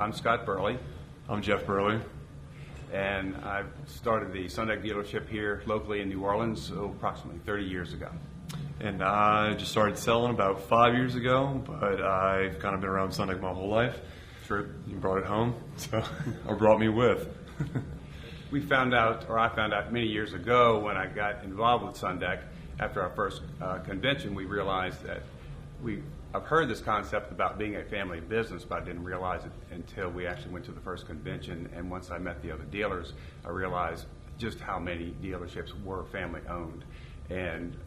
I'm Scott Burley, I'm Jeff Burley. and I started the Sundek dealership here locally in New Orleans approximately 30 years ago. And I just started selling about 5 years ago, but I've kind of been around Sundek my whole life. True. You brought it home, so or brought me with. I found out many years ago when I got involved with Sundek. After our first convention, we realized that I've heard this concept about being a family business, but I didn't realize it until we actually went to the first convention. And once I met the other dealers, I realized just how many dealerships were family owned. And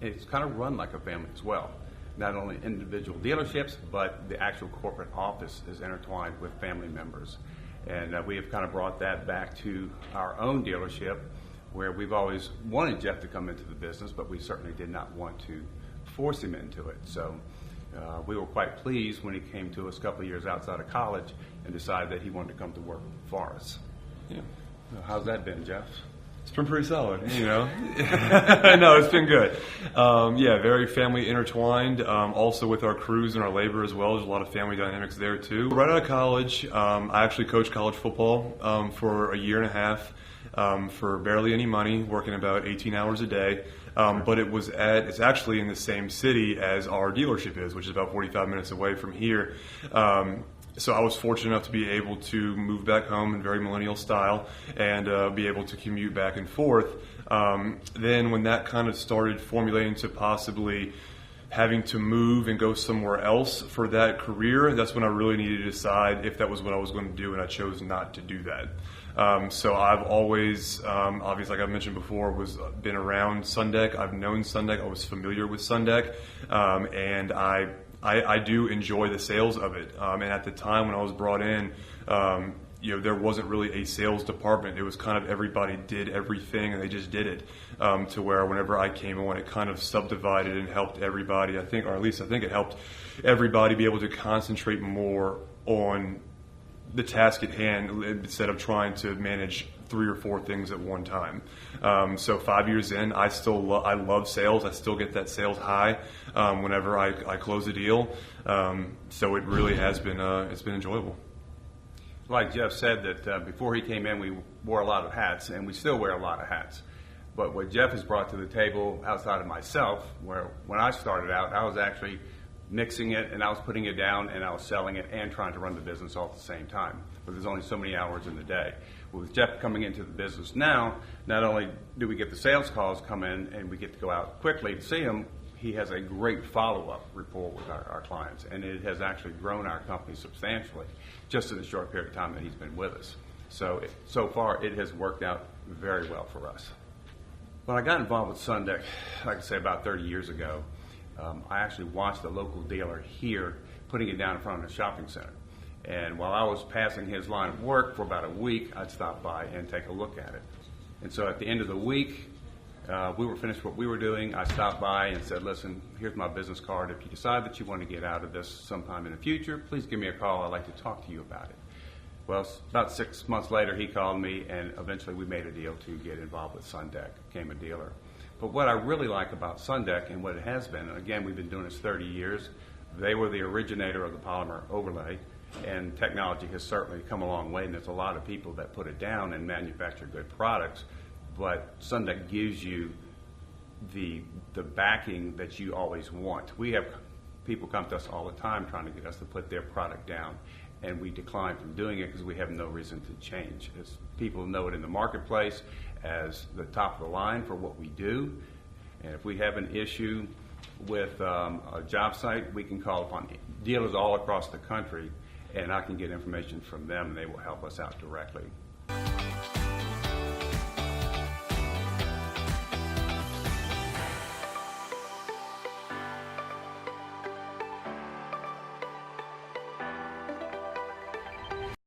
it's kind of run like a family as well. Not only individual dealerships, but the actual corporate office is intertwined with family members. And we have kind of brought that back to our own dealership, where we've always wanted Jeff to come into the business, but we certainly did not want to force him into it. So we were quite pleased when he came to us a couple of years outside of college and decided that he wanted to come to work for us. Yeah. So how's that been, Jeff? It's been pretty solid, you know. No, it's been good. Yeah, very family intertwined. Also with our crews and our labor as well. There's a lot of family dynamics there too. Right out of college, I actually coached college football for a year and a half for barely any money, working about 18 hours a day. But it's actually in the same city as our dealership is, which is about 45 minutes away from here. So I was fortunate enough to be able to move back home in very millennial style and be able to commute back and forth. Then when that kind of started formulating to possibly having to move and go somewhere else for that career, that's when I really needed to decide if that was what I was going to do, and I chose not to do that. So I've always, obviously, like I mentioned before, been around Sundek. I've known Sundek. I was familiar with Sundek, and I do enjoy the sales of it. And at the time when I was brought in, there wasn't really a sales department. It was kind of everybody did everything, and they just did it. To where whenever I came on, it kind of subdivided and helped everybody. I think it helped everybody be able to concentrate more on the task at hand instead of trying to manage 3 or 4 things at one time. So 5 years in, I love sales. I still get that sales high whenever I close a deal. So it really has been it's been enjoyable. Like Jeff said, that before he came in, we wore a lot of hats, and we still wear a lot of hats. But what Jeff has brought to the table outside of myself, where when I started out, I was actually mixing it, and I was putting it down, and I was selling it and trying to run the business all at the same time. But there's only so many hours in the day. With Jeff coming into the business now, not only do we get the sales calls come in and we get to go out quickly to see him, he has a great follow-up rapport with our clients, and it has actually grown our company substantially just in the short period of time that he's been with us. So far, it has worked out very well for us. When I got involved with Sundek, like I say, about 30 years ago, I actually watched a local dealer here putting it down in front of a shopping center. And while I was passing his line of work for about a week, I'd stop by and take a look at it. And so at the end of the week, we were finished what we were doing. I stopped by and said, listen, here's my business card. If you decide that you want to get out of this sometime in the future, please give me a call. I'd like to talk to you about it. Well, about 6 months later, he called me, and eventually we made a deal to get involved with Sundek, became a dealer. But what I really like about Sundek and what it has been, and again, we've been doing this 30 years, they were the originator of the polymer overlay, and technology has certainly come a long way, and there's a lot of people that put it down and manufacture good products, but Sundek gives you the backing that you always want. We have people come to us all the time trying to get us to put their product down, and we decline from doing it because we have no reason to change. People know it in the marketplace as the top of the line for what we do, and if we have an issue with a job site, we can call upon dealers all across the country, and I can get information from them, and they will help us out directly.